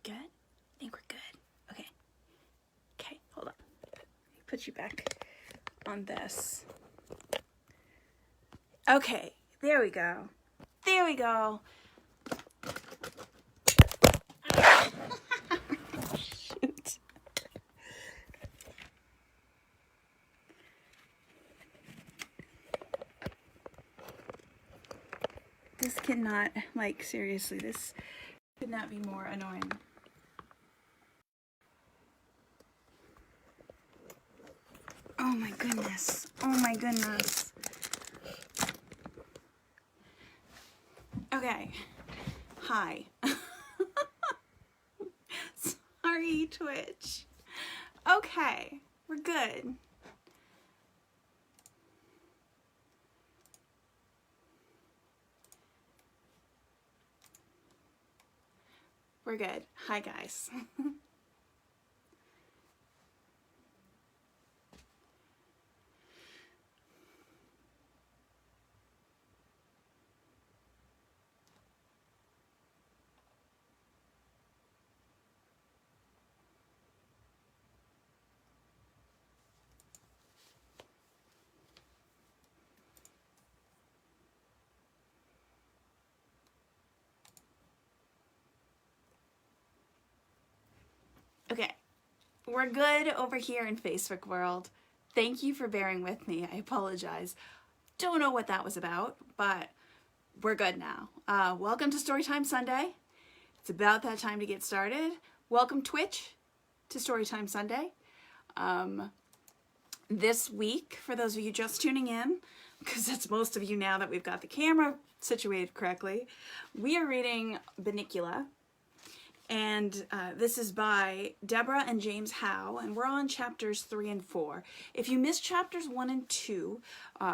Good? I think we're good. Okay. Okay, hold on. Put you back on this. Okay, there we go. There we go. Shoot. This cannot, like, seriously, this could not be more annoying. Oh my goodness. Oh my goodness. Okay. Hi. Sorry, Twitch. Okay, we're good. We're good. Hi, guys. Okay, we're good over here in Facebook world. Thank you for bearing with me. I apologize. Don't know what that was about, but we're good now. Welcome to Storytime Sunday. It's about that time to get started. Welcome, Twitch, to Storytime Sunday. This week, for those of you just tuning in, because that's most of you now that we've got the camera situated correctly, we are reading Bunnicula. And this is by Deborah and James Howe, and we're on chapters 3 and 4. If you missed chapters 1 and 2,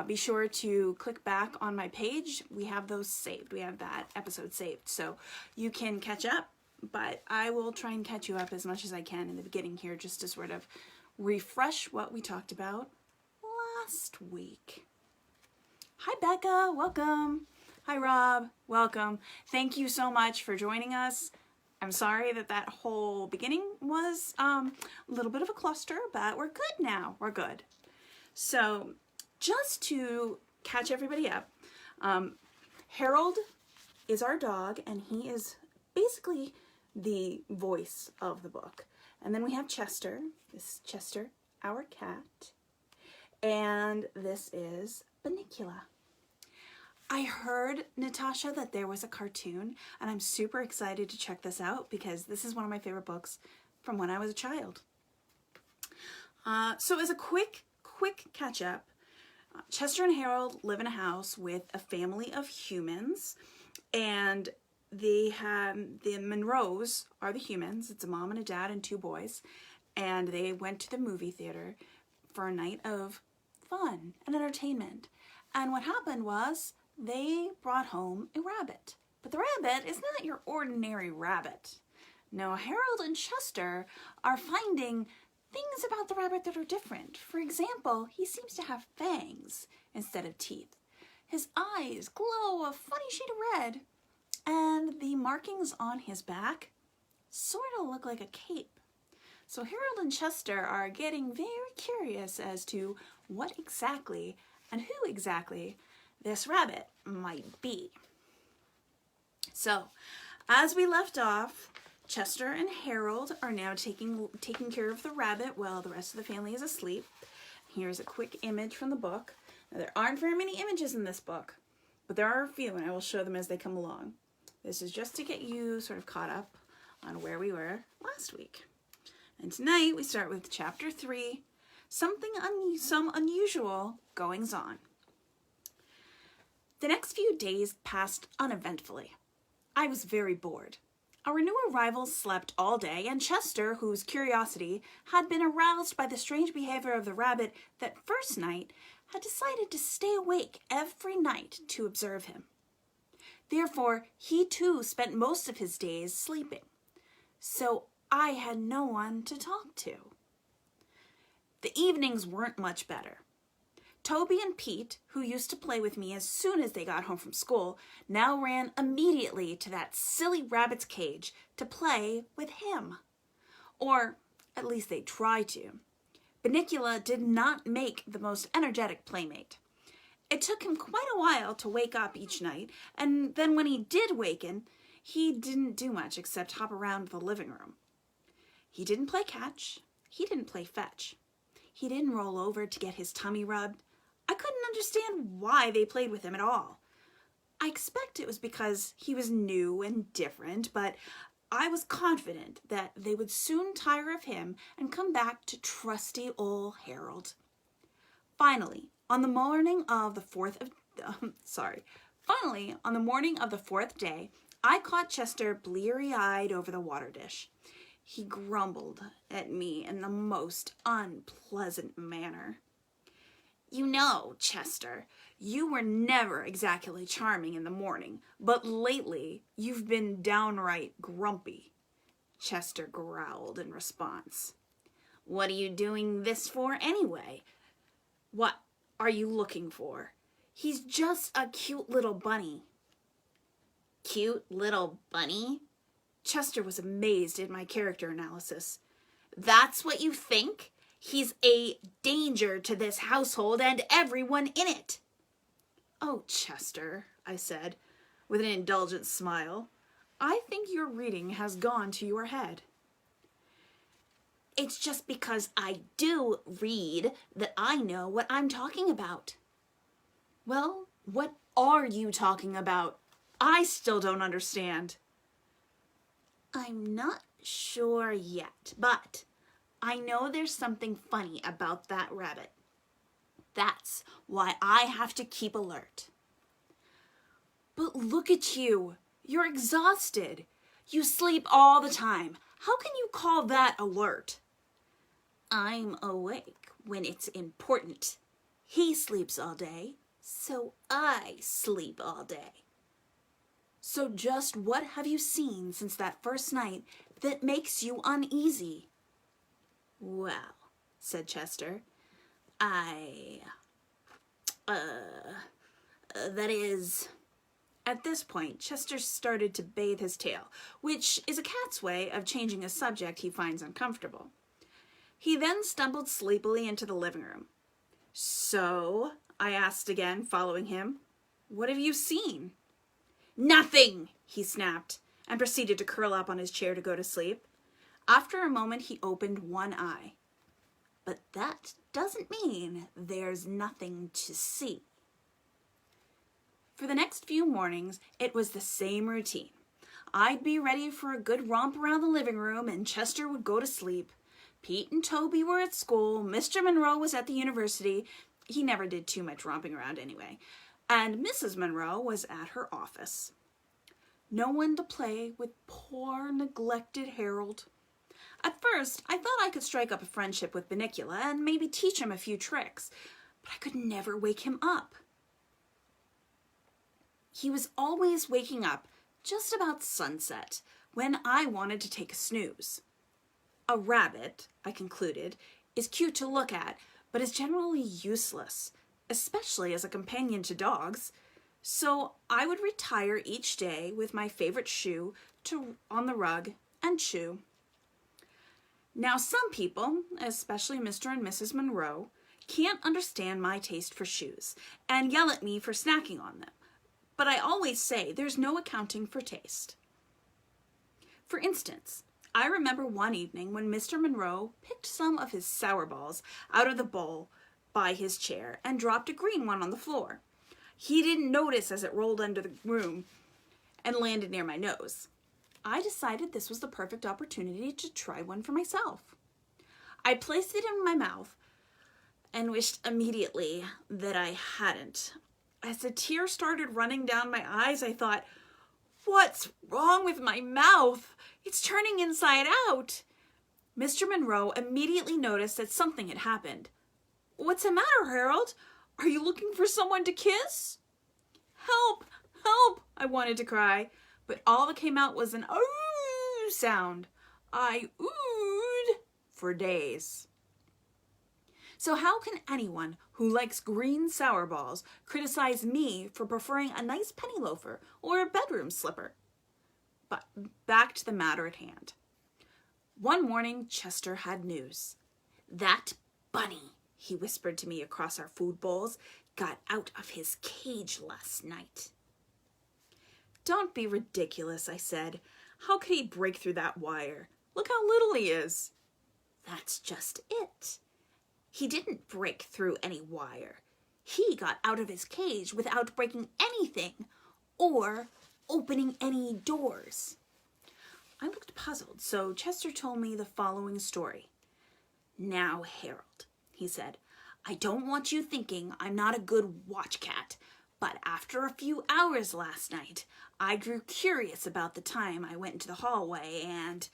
be sure to click back on my page. We have those saved. We have that episode saved, so you can catch up, but I will try and catch you up as much as I can in the beginning here, just to sort of refresh what we talked about last week. Hi, Becca. Welcome. Hi, Rob. Welcome. Thank you so much for joining us. I'm sorry that that whole beginning was a little bit of a cluster, but we're good now. We're good. So just to catch everybody up, Harold is our dog, and he is basically the voice of the book. And then we have Chester. This is Chester, our cat. And this is Bunnicula. I heard, Natasha, that there was a cartoon, and I'm super excited to check this out because this is one of my favorite books from when I was a child. So as a quick catch up, Chester and Harold live in a house with a family of humans, and the Monroes are the humans. It's a mom and a dad and 2 boys, and they went to the movie theater for a night of fun and entertainment. And what happened was, they brought home a rabbit. But the rabbit is not your ordinary rabbit. No, Harold and Chester are finding things about the rabbit that are different. For example, he seems to have fangs instead of teeth. His eyes glow a funny shade of red, and the markings on his back sort of look like a cape. So Harold and Chester are getting very curious as to what exactly and who exactly this rabbit might be. So, as we left off, Chester and Harold are now taking care of the rabbit while the rest of the family is asleep. Here's a quick image from the book. Now, there aren't very many images in this book, but there are a few, and I will show them as they come along. This is just to get you sort of caught up on where we were last week. And tonight we start with chapter 3, some unusual goings on. The next few days passed uneventfully. I was very bored. Our new arrivals slept all day, and Chester, whose curiosity had been aroused by the strange behavior of the rabbit that first night, had decided to stay awake every night to observe him. Therefore, he too spent most of his days sleeping. So I had no one to talk to. The evenings weren't much better. Toby and Pete, who used to play with me as soon as they got home from school, now ran immediately to that silly rabbit's cage to play with him. Or at least they tried to. Bunnicula did not make the most energetic playmate. It took him quite a while to wake up each night, and then when he did waken, he didn't do much except hop around the living room. He didn't play catch. He didn't play fetch. He didn't roll over to get his tummy rubbed. I couldn't understand why they played with him at all. I expect it was because he was new and different, but I was confident that they would soon tire of him and come back to trusty old Harold. Finally, on the morning of the fourth day, I caught Chester bleary-eyed over the water dish. He grumbled at me in the most unpleasant manner. You know, Chester, you were never exactly charming in the morning, but lately you've been downright grumpy. Chester growled in response. What are you doing this for anyway? What are you looking for? He's just a cute little bunny. Cute little bunny? Chester was amazed at my character analysis. That's what you think? He's a danger to this household and everyone in it. Oh, Chester, I said, with an indulgent smile, I think your reading has gone to your head. It's just because I do read that I know what I'm talking about. Well, what are you talking about? I still don't understand. I'm not sure yet, but I know there's something funny about that rabbit. That's why I have to keep alert. But look at you. You're exhausted. You sleep all the time. How can you call that alert? I'm awake when it's important. He sleeps all day, so I sleep all day. So just what have you seen since that first night that makes you uneasy? Well, said Chester, that is... At this point, Chester started to bathe his tail, which is a cat's way of changing a subject he finds uncomfortable. He then stumbled sleepily into the living room. So, I asked again, following him, what have you seen? Nothing, he snapped, and proceeded to curl up on his chair to go to sleep. After a moment, he opened one eye. But that doesn't mean there's nothing to see. For the next few mornings, it was the same routine. I'd be ready for a good romp around the living room, and Chester would go to sleep. Pete and Toby were at school, Mr. Monroe was at the university. He never did too much romping around anyway. And Mrs. Monroe was at her office. No one to play with poor, neglected Harold. At first, I thought I could strike up a friendship with Bunnicula and maybe teach him a few tricks, but I could never wake him up. He was always waking up just about sunset, when I wanted to take a snooze. A rabbit, I concluded, is cute to look at, but is generally useless, especially as a companion to dogs. So I would retire each day with my favorite shoe on the rug and chew. Now some people, especially Mr. and Mrs. Monroe, can't understand my taste for shoes and yell at me for snacking on them. But I always say there's no accounting for taste. For instance, I remember one evening when Mr. Monroe picked some of his sour balls out of the bowl by his chair and dropped a green one on the floor. He didn't notice as it rolled under the room and landed near my nose. I decided this was the perfect opportunity to try one for myself. I placed it in my mouth and wished immediately that I hadn't. As a tear started running down my eyes, I thought, what's wrong with my mouth? It's turning inside out. Mr. Monroe immediately noticed that something had happened. What's the matter, Harold? Are you looking for someone to kiss? Help! Help! I wanted to cry, but all that came out was an ooh sound. I oohed for days. So how can anyone who likes green sour balls criticize me for preferring a nice penny loafer or a bedroom slipper? But back to the matter at hand. One morning, Chester had news. That bunny, he whispered to me across our food bowls, got out of his cage last night. Don't be ridiculous, I said. How could he break through that wire? Look how little he is. That's just it. He didn't break through any wire. He got out of his cage without breaking anything or opening any doors. I looked puzzled, so Chester told me the following story. Now, Harold, he said, I don't want you thinking I'm not a good watch cat, but after a few hours last night, I grew curious about the time I went into the hallway and,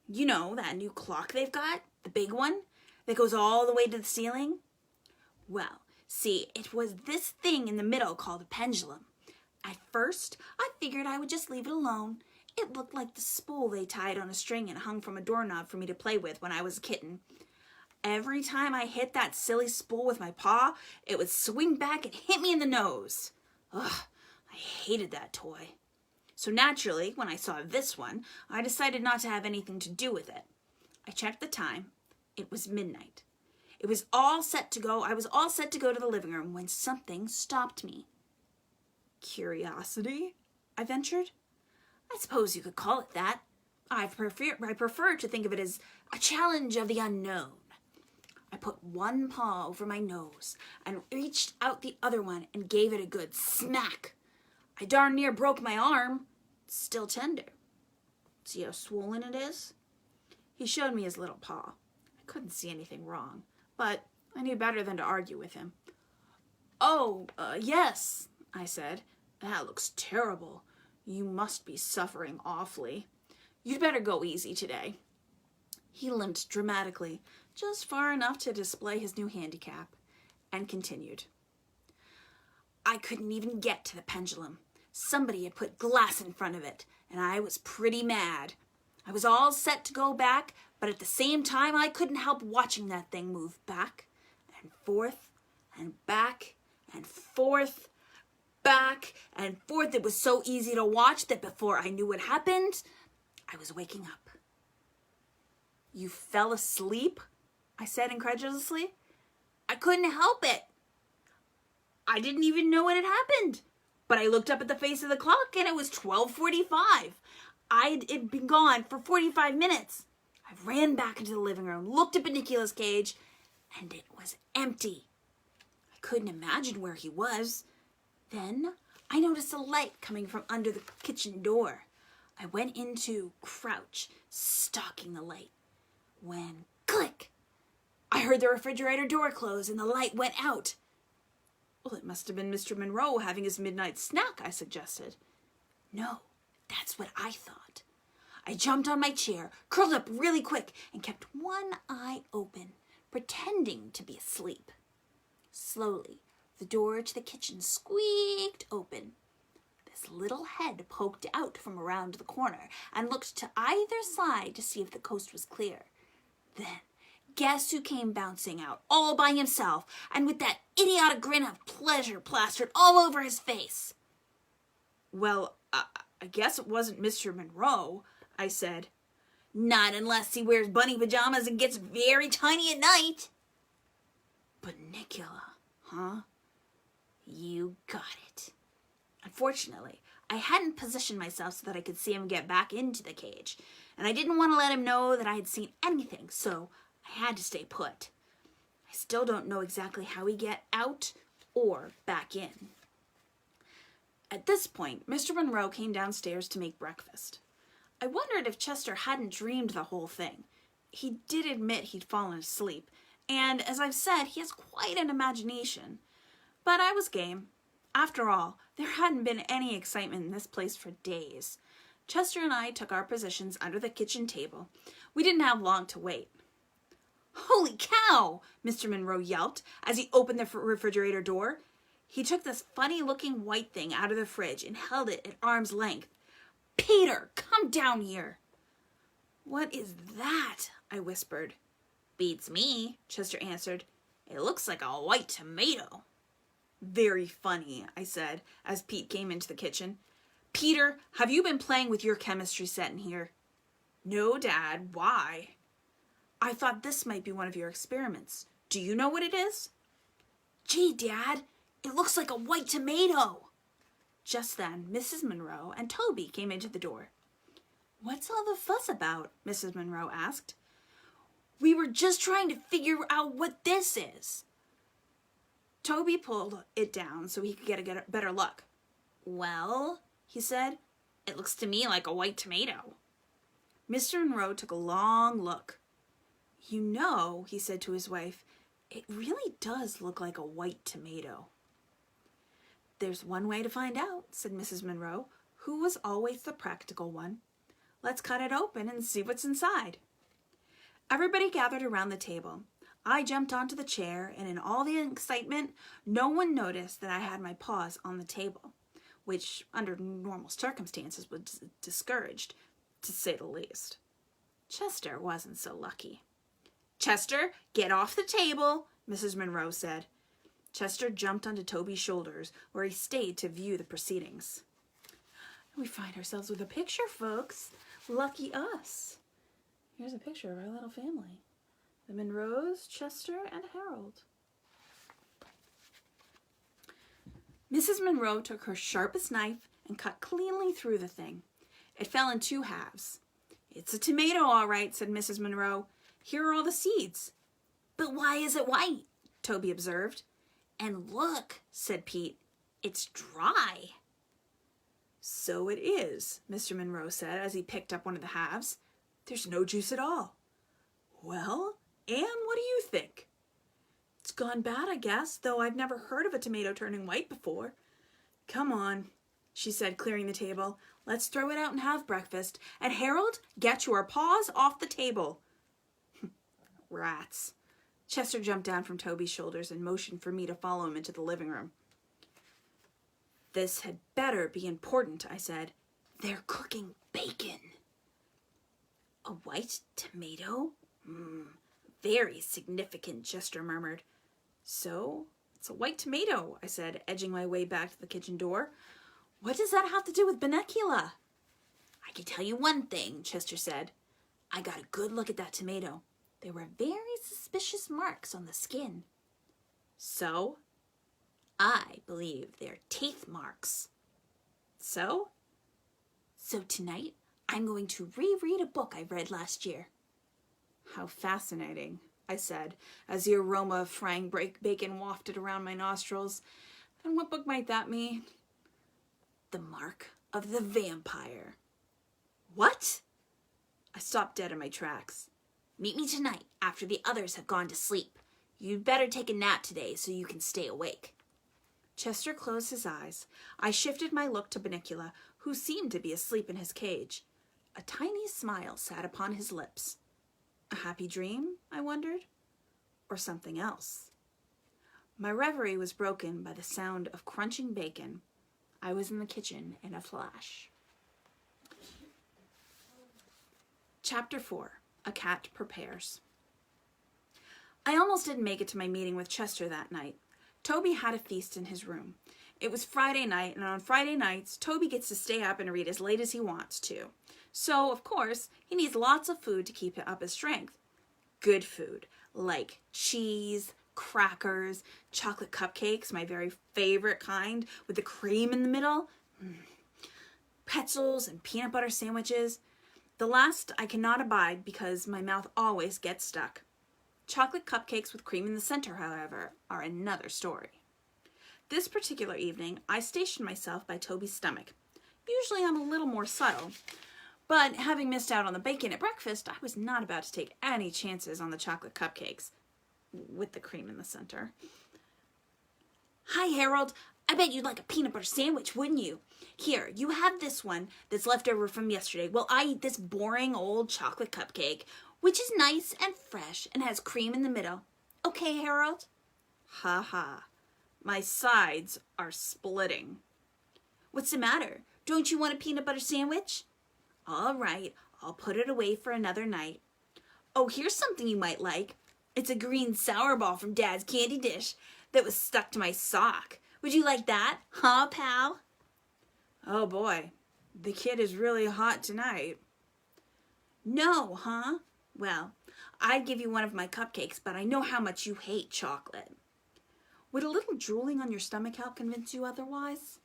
you know, that new clock they've got, the big one, that goes all the way to the ceiling? Well, see, it was this thing in the middle called a pendulum. At first, I figured I would just leave it alone. It looked like the spool they tied on a string and hung from a doorknob for me to play with when I was a kitten. Every time I hit that silly spool with my paw, it would swing back and hit me in the nose. Ugh, I hated that toy. So naturally, when I saw this one, I decided not to have anything to do with it. I checked the time. It was midnight. I was all set to go to the living room when something stopped me. Curiosity? I ventured. I suppose you could call it that. I prefer to think of it as a challenge of the unknown. I put one paw over my nose and reached out the other one and gave it a good smack. I darn near broke my arm. It's still tender. See how swollen it is? He showed me his little paw. I couldn't see anything wrong, but I knew better than to argue with him. Yes, I said. That looks terrible. You must be suffering awfully. You'd better go easy today. He limped dramatically, just far enough to display his new handicap, and continued. I couldn't even get to the pendulum. Somebody had put glass in front of it, and I was pretty mad. I was all set to go back, but at the same time I couldn't help watching that thing move back and forth and back and forth, back and forth. It was so easy to watch that before I knew what happened, I was waking up. You fell asleep? I said incredulously. I couldn't help it. I didn't even know what had happened. But I looked up at the face of the clock and it was 12:45. It'd been gone for 45 minutes. I ran back into the living room, looked at Bunnicula's cage, and it was empty. I couldn't imagine where he was. Then I noticed a light coming from under the kitchen door. I went into crouch, stalking the light. When, click, I heard the refrigerator door close and the light went out. Well, it must have been Mr. Monroe having his midnight snack, I suggested. No, that's what I thought. I jumped on my chair, curled up really quick, and kept one eye open, pretending to be asleep. Slowly, the door to the kitchen squeaked open. This little head poked out from around the corner and looked to either side to see if the coast was clear. Then, guess who came bouncing out all by himself and with that idiotic grin of pleasure plastered all over his face? Well, I guess it wasn't Mr. Monroe, I said. Not unless he wears bunny pajamas and gets very tiny at night. Bunnicula, huh? You got it. Unfortunately, I hadn't positioned myself so that I could see him get back into the cage, and I didn't want to let him know that I had seen anything, so I had to stay put. I still don't know exactly how he got out or back in. At this point, Mr. Monroe came downstairs to make breakfast. I wondered if Chester hadn't dreamed the whole thing. He did admit he'd fallen asleep, and as I've said, he has quite an imagination. But I was game. After all, there hadn't been any excitement in this place for days. Chester and I took our positions under the kitchen table. We didn't have long to wait. Holy cow! Mr. Monroe yelped as he opened the refrigerator door. He took this funny-looking white thing out of the fridge and held it at arm's length. Peter, come down here! What is that? I whispered. Beats me, Chester answered. It looks like a white tomato. Very funny, I said, as Pete came into the kitchen. Peter, have you been playing with your chemistry set in here? No, Dad. Why? I thought this might be one of your experiments. Do you know what it is? Gee, Dad, it looks like a white tomato. Just then, Mrs. Monroe and Toby came into the door. What's all the fuss about? Mrs. Monroe asked. We were just trying to figure out what this is. Toby pulled it down so he could get a better look. Well, he said, it looks to me like a white tomato. Mr. Monroe took a long look. You know, he said to his wife, it really does look like a white tomato. There's one way to find out, said Mrs. Monroe, who was always the practical one. Let's cut it open and see what's inside. Everybody gathered around the table. I jumped onto the chair, and in all the excitement, no one noticed that I had my paws on the table, which, under normal circumstances, was discouraged, to say the least. Chester wasn't so lucky. Chester, get off the table, Mrs. Monroe said. Chester jumped onto Toby's shoulders, where he stayed to view the proceedings. We find ourselves with a picture, folks. Lucky us. Here's a picture of our little family. The Monroes, Chester, and Harold. Mrs. Monroe took her sharpest knife and cut cleanly through the thing. It fell in 2 halves. It's a tomato, all right, said Mrs. Monroe. Here are all the seeds. But why is it white? Toby observed. And look, said Pete, it's dry. So it is, Mr. Monroe said as he picked up one of the halves. There's no juice at all. Well, Anne, what do you think? It's gone bad, I guess, though I've never heard of a tomato turning white before. Come on, she said, clearing the table. Let's throw it out and have breakfast. And Harold, get your paws off the table. Rats. Chester jumped down from Toby's shoulders and motioned for me to follow him into the living room. This had better be important, I said. They're cooking bacon. A white tomato? Very significant, Chester murmured. So, it's a white tomato, I said, edging my way back to the kitchen door. What does that have to do with Bunnicula? I can tell you one thing, Chester said. I got a good look at that tomato. There were very suspicious marks on the skin. So? I believe they're teeth marks. So? So tonight, I'm going to reread a book I read last year. How fascinating, I said, as the aroma of frying bacon wafted around my nostrils. And what book might that mean? The Mark of the Vampire. What? I stopped dead in my tracks. Meet me tonight after the others have gone to sleep. You'd better take a nap today so you can stay awake. Chester closed his eyes. I shifted my look to Bunnicula, who seemed to be asleep in his cage. A tiny smile sat upon his lips. A happy dream, I wondered, or something else. My reverie was broken by the sound of crunching bacon. I was in the kitchen in a flash. Chapter 4. A Cat Prepares. I almost didn't make it to my meeting with Chester that night. Toby had a feast in his room. It was Friday night, and on Friday nights, Toby gets to stay up and read as late as he wants to. So, of course, he needs lots of food to keep up his strength. Good food, like cheese, crackers, chocolate cupcakes, my very favorite kind, with the cream in the middle, pretzels and peanut butter sandwiches. The last I cannot abide because my mouth always gets stuck. Chocolate cupcakes with cream in the center, however, are another story. This particular evening, I stationed myself by Toby's stomach. Usually I'm a little more subtle, but having missed out on the bacon at breakfast, I was not about to take any chances on the chocolate cupcakes with the cream in the center. Hi, Harold. I bet you'd like a peanut butter sandwich, wouldn't you? Here, you have this one that's left over from yesterday while I eat this boring old chocolate cupcake, which is nice and fresh and has cream in the middle. Okay, Harold? Ha ha. My sides are splitting. What's the matter? Don't you want a peanut butter sandwich? All right, I'll put it away for another night. Oh, here's something you might like. It's a green sour ball from Dad's candy dish that was stuck to my sock. Would you like that, huh, pal? Oh boy, the kid is really hot tonight. No, huh? Well, I'd give you one of my cupcakes, but I know how much you hate chocolate. Would a little drooling on your stomach help convince you otherwise?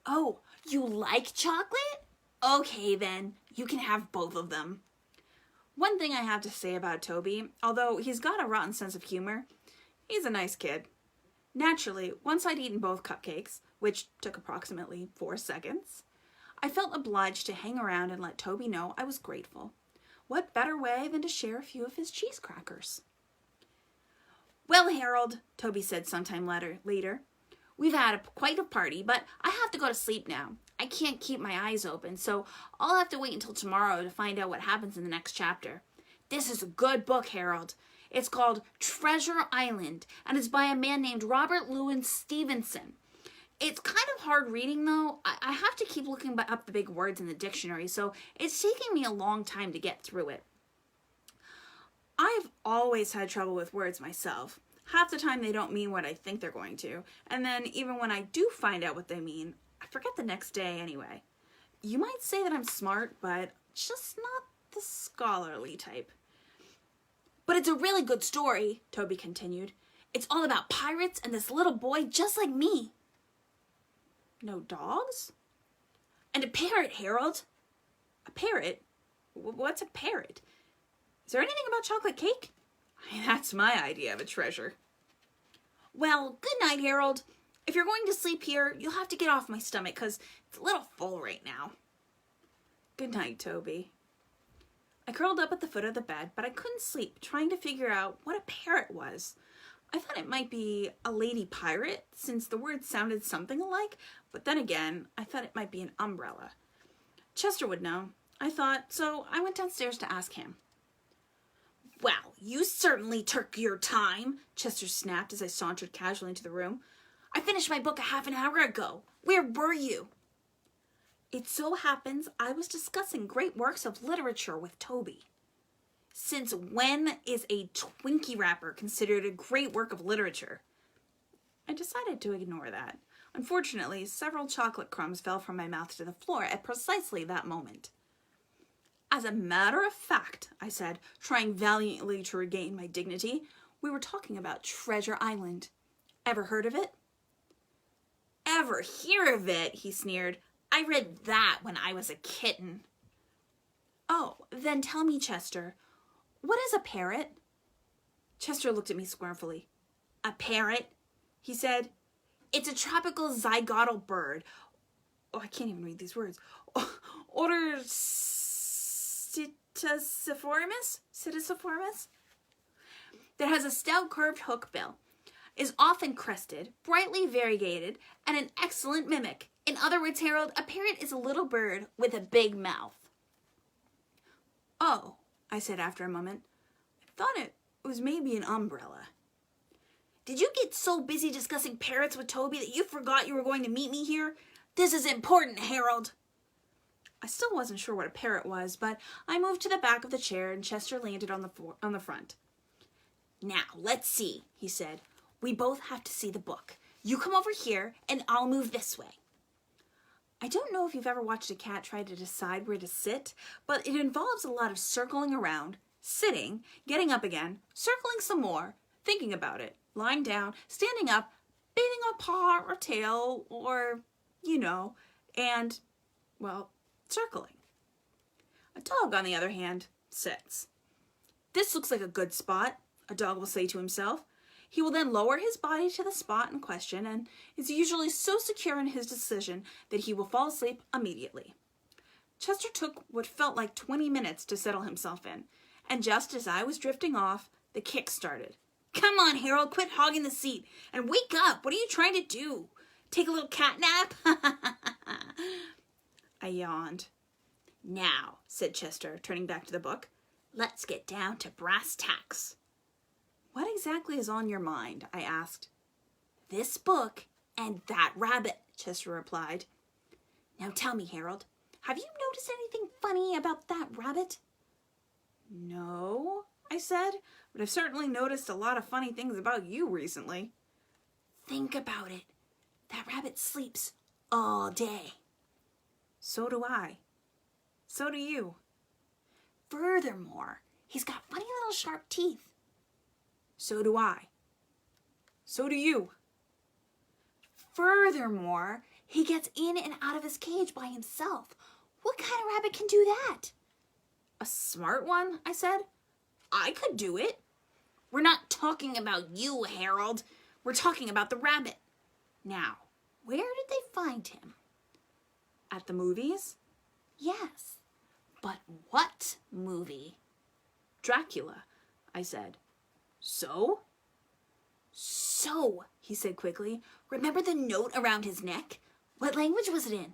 Oh, you like chocolate? Okay then, you can have both of them. One thing I have to say about Toby, although he's got a rotten sense of humor, he's a nice kid. Naturally, once I'd eaten both cupcakes, which took approximately 4 seconds, I felt obliged to hang around and let Toby know I was grateful. What better way than to share a few of his cheese crackers? Well, Harold, Toby said sometime later, we've had quite a party, but I have to go to sleep now. I can't keep my eyes open, so I'll have to wait until tomorrow to find out what happens in the next chapter. This is a good book, Harold. It's called Treasure Island, and it's by a man named Robert Louis Stevenson. It's kind of hard reading, though. I have to keep looking up the big words in the dictionary, so it's taking me a long time to get through it. I've always had trouble with words myself. Half the time they don't mean what I think they're going to, and then even when I do find out what they mean, I forget the next day anyway. You might say that I'm smart, but just not the scholarly type. But it's a really good story, Toby continued. It's all about pirates and this little boy just like me. No dogs? And a parrot, Harold. A parrot? What's a parrot? Is there anything about chocolate cake? That's my idea of a treasure. Well, good night, Harold. If you're going to sleep here, you'll have to get off my stomach because it's a little full right now. Good night, Toby. I curled up at the foot of the bed, but I couldn't sleep, trying to figure out what a parrot was. I thought it might be a lady pirate, since the words sounded something alike, but then again, I thought it might be an umbrella. Chester would know, I thought, so I went downstairs to ask him. Well, you certainly took your time, Chester snapped as I sauntered casually into the room. I finished my book a half an hour ago. Where were you? It so happens I was discussing great works of literature with Toby. Since when is a Twinkie wrapper considered a great work of literature? I decided to ignore that. Unfortunately, several chocolate crumbs fell from my mouth to the floor at precisely that moment. As a matter of fact, I said, trying valiantly to regain my dignity, we were talking about Treasure Island. Ever heard of it? Ever hear of it? He sneered. I read that when I was a kitten. Oh, then tell me, Chester, what is a parrot? Chester looked at me scornfully. A parrot? He said, it's a tropical zygotal bird. Oh, I can't even read these words. Order Ctesiformis? That has a stout curved hook bill, is often crested, brightly variegated, and an excellent mimic. In other words, Harold, a parrot is a little bird with a big mouth. Oh, I said after a moment. I thought it was maybe an umbrella. Did you get so busy discussing parrots with Toby that you forgot you were going to meet me here? This is important, Harold. I still wasn't sure what a parrot was, but I moved to the back of the chair and Chester landed on the front. Now, let's see, he said. We both have to see the book. You come over here, and I'll move this way. I don't know if you've ever watched a cat try to decide where to sit, but it involves a lot of circling around, sitting, getting up again, circling some more, thinking about it, lying down, standing up, bathing a paw or tail, or, and, well, circling. A dog, on the other hand, sits. This looks like a good spot, a dog will say to himself. He will then lower his body to the spot in question and is usually so secure in his decision that he will fall asleep immediately. Chester took what felt like 20 minutes to settle himself in, and just as I was drifting off, the kick started. Come on, Harold, quit hogging the seat and wake up. What are you trying to do? Take a little cat nap? I yawned. Now, said Chester, turning back to the book, let's get down to brass tacks. What exactly is on your mind? I asked. This book and that rabbit, Chester replied. Now tell me, Harold, have you noticed anything funny about that rabbit? No, I said, but I've certainly noticed a lot of funny things about you recently. Think about it. That rabbit sleeps all day. So do I. So do you. Furthermore, he's got funny little sharp teeth. So do I. So do you. Furthermore, he gets in and out of his cage by himself. What kind of rabbit can do that? A smart one, I said. I could do it. We're not talking about you, Harold. We're talking about the rabbit. Now, where did they find him? At the movies? Yes. But what movie? Dracula, I said. So? So, he said quickly. Remember the note around his neck? What language was it in?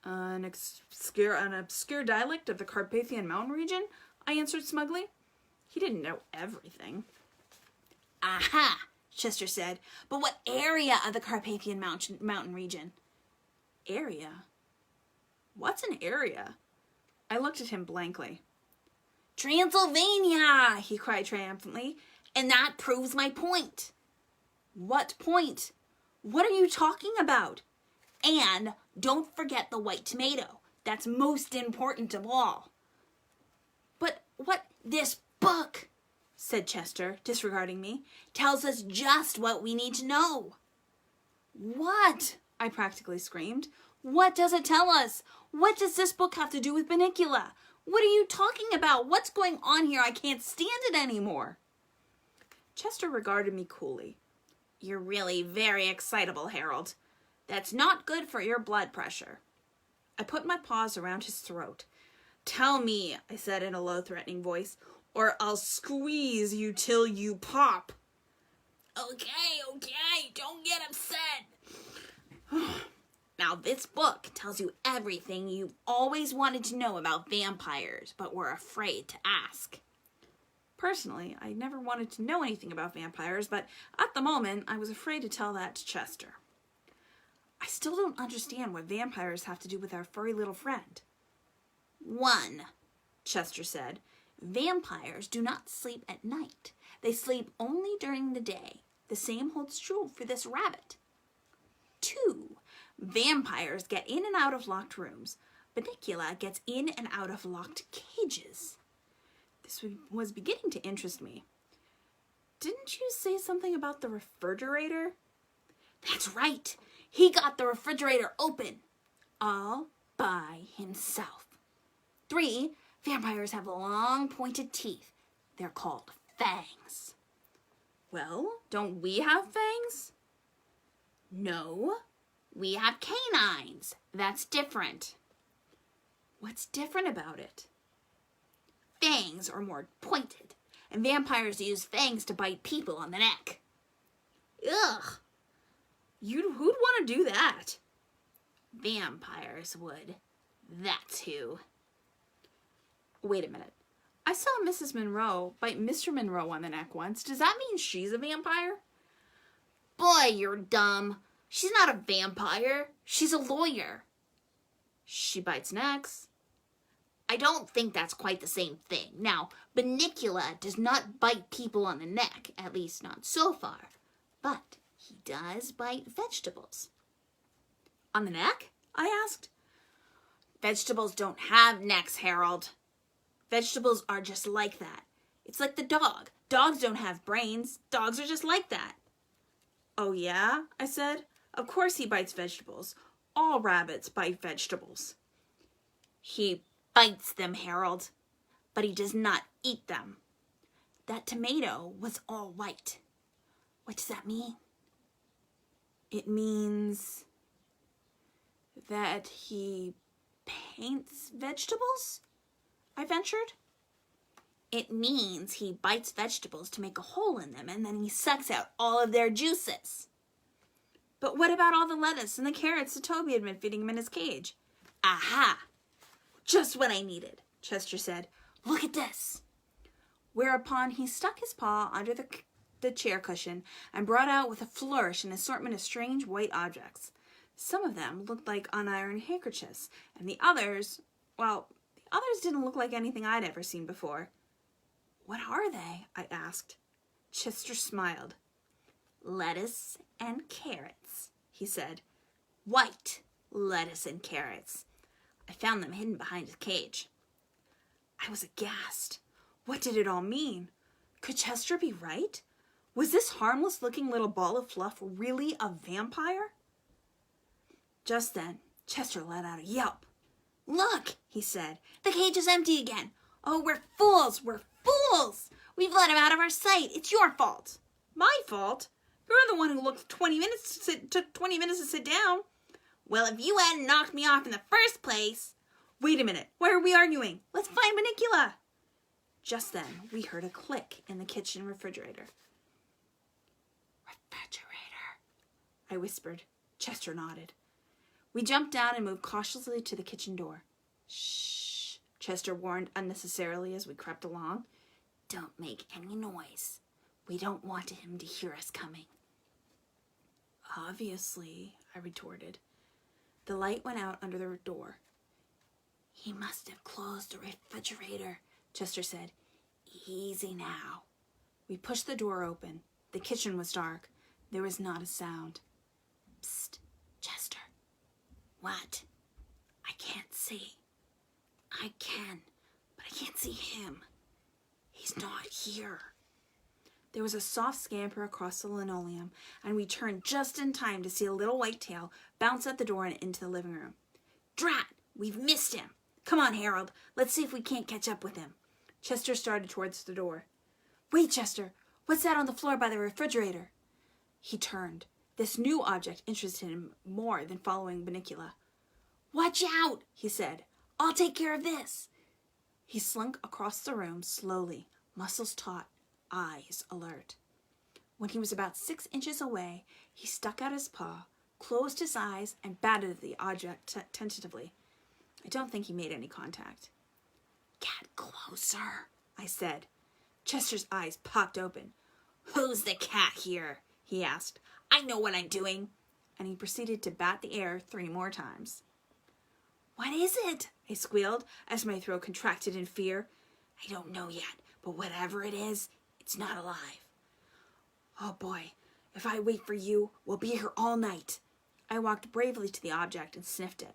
An obscure dialect of the Carpathian mountain region, I answered smugly. He didn't know everything. Aha, Chester said. But what area of the Carpathian mountain region? Area? What's an area? I looked at him blankly. Transylvania, he cried triumphantly. And that proves my point. What point? What are you talking about? And don't forget the white tomato. That's most important of all. But what this book, said Chester, disregarding me, tells us just what we need to know. What? I practically screamed. What does it tell us? What does this book have to do with Bunnicula? What are you talking about? What's going on here? I can't stand it anymore. Chester regarded me coolly. You're really very excitable, Harold. That's not good for your blood pressure. I put my paws around his throat. Tell me, I said in a low, threatening voice, or I'll squeeze you till you pop. Okay, don't get upset. Now, this book tells you everything you've always wanted to know about vampires, but were afraid to ask. Personally, I never wanted to know anything about vampires, but at the moment, I was afraid to tell that to Chester. I still don't understand what vampires have to do with our furry little friend. 1, Chester said. Vampires do not sleep at night. They sleep only during the day. The same holds true for this rabbit. 2, vampires get in and out of locked rooms. Bunnicula gets in and out of locked cages. This was beginning to interest me. Didn't you say something about the refrigerator? That's right. He got the refrigerator open. All by himself. 3, vampires have long pointed teeth. They're called fangs. Well, don't we have fangs? No, we have canines. That's different. What's different about it? Fangs are more pointed, and vampires use fangs to bite people on the neck. Ugh! Who'd want to do that? Vampires would. That's who. Wait a minute. I saw Mrs. Monroe bite Mr. Monroe on the neck once. Does that mean she's a vampire? Boy, you're dumb. She's not a vampire. She's a lawyer. She bites necks. I don't think that's quite the same thing. Now, Bunnicula does not bite people on the neck, at least not so far. But he does bite vegetables. On the neck? I asked. Vegetables don't have necks, Harold. Vegetables are just like that. It's like the dog. Dogs don't have brains. Dogs are just like that. Oh yeah? I said. Of course he bites vegetables. All rabbits bite vegetables. He bites them, Harold, but he does not eat them. That tomato was all white. What does that mean? It means that he paints vegetables? I ventured. It means he bites vegetables to make a hole in them, and then he sucks out all of their juices. But what about all the lettuce and the carrots that Toby had been feeding him in his cage? Aha! Just what I needed, Chester said. Look at this. Whereupon he stuck his paw under the chair cushion and brought out with a flourish an assortment of strange white objects. Some of them looked like unironed handkerchiefs, and the others didn't look like anything I'd ever seen before. What are they? I asked. Chester smiled. Lettuce and carrots, he said. White lettuce and carrots. I found them hidden behind his cage. I was aghast. What did it all mean? Could Chester be right? Was this harmless-looking little ball of fluff really a vampire? Just then, Chester let out a yelp. Look, he said. The cage is empty again. Oh, we're fools. We're fools. We've let him out of our sight. It's your fault. My fault? You're the one who took 20 minutes to sit down. Well, if you hadn't knocked me off in the first place. Wait a minute. Why are we arguing? Let's find Bunnicula. Just then, we heard a click in the kitchen refrigerator. Refrigerator, I whispered. Chester nodded. We jumped down and moved cautiously to the kitchen door. Shh, Chester warned unnecessarily as we crept along. Don't make any noise. We don't want him to hear us coming. Obviously, I retorted. The light went out under the door. He must have closed the refrigerator, Chester said. Easy now. We pushed the door open. The kitchen was dark. There was not a sound. Psst, Chester. What? I can't see. I can, but I can't see him. He's not here. There was a soft scamper across the linoleum, and we turned just in time to see a little white tail bounce at the door and into the living room. Drat! We've missed him. Come on, Harold. Let's see if we can't catch up with him. Chester started towards the door. Wait, Chester. What's that on the floor by the refrigerator? He turned. This new object interested him more than following Bunnicula. Watch out, he said. I'll take care of this. He slunk across the room slowly, muscles taut, eyes alert. When he was about 6 inches away, he stuck out his paw, closed his eyes, and batted at the object tentatively. I don't think he made any contact. Get closer, I said. Chester's eyes popped open. Who's the cat here? He asked. I know what I'm doing. And he proceeded to bat the air 3 more times. What is it? I squealed as my throat contracted in fear. I don't know yet, but whatever it is, it's not alive. Oh boy, if I wait for you, we'll be here all night. I walked bravely to the object and sniffed it.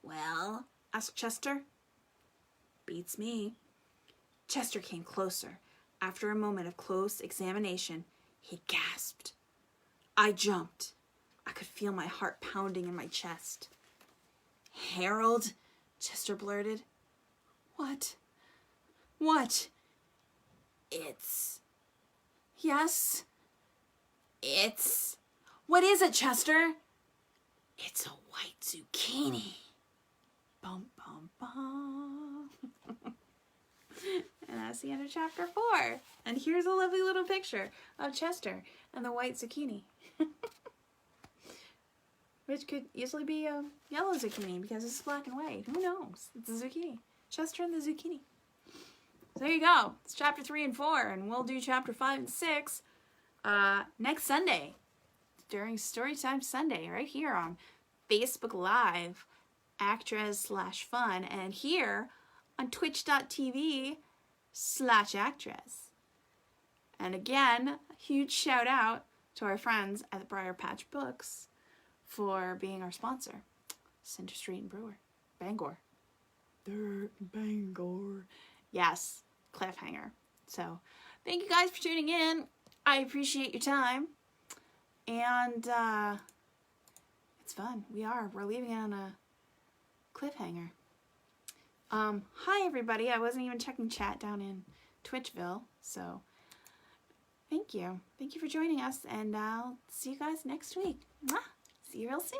Well, asked Chester. Beats me. Chester came closer. After a moment of close examination, he gasped. I jumped. I could feel my heart pounding in my chest. Harold, Chester blurted. What? What? It's... Yes? It's... What is it, Chester? It's a white zucchini. Bum, bum, bum. And that's the end of chapter 4. And here's a lovely little picture of Chester and the white zucchini. Which could easily be a yellow zucchini because it's black and white. Who knows? It's a zucchini. Chester and the zucchini. So there you go. It's chapter 3 and 4. And we'll do chapter 5 and 6 next Sunday. During Storytime Sunday. Right here on Facebook Live. Aktrez/fun. And here on twitch.tv/Aktrez. And again, a huge shout out to our friends at the Briar Patch Books for being our sponsor. Center Street and Brewer. Bangor. Bangor. Yes, cliffhanger. So, thank you guys for tuning in. I appreciate your time. And, it's fun. We're leaving it on a cliffhanger. Hi everybody. I wasn't even checking chat down in Twitchville, so thank you. Thank you for joining us, and I'll see you guys next week. Mwah! See you real soon.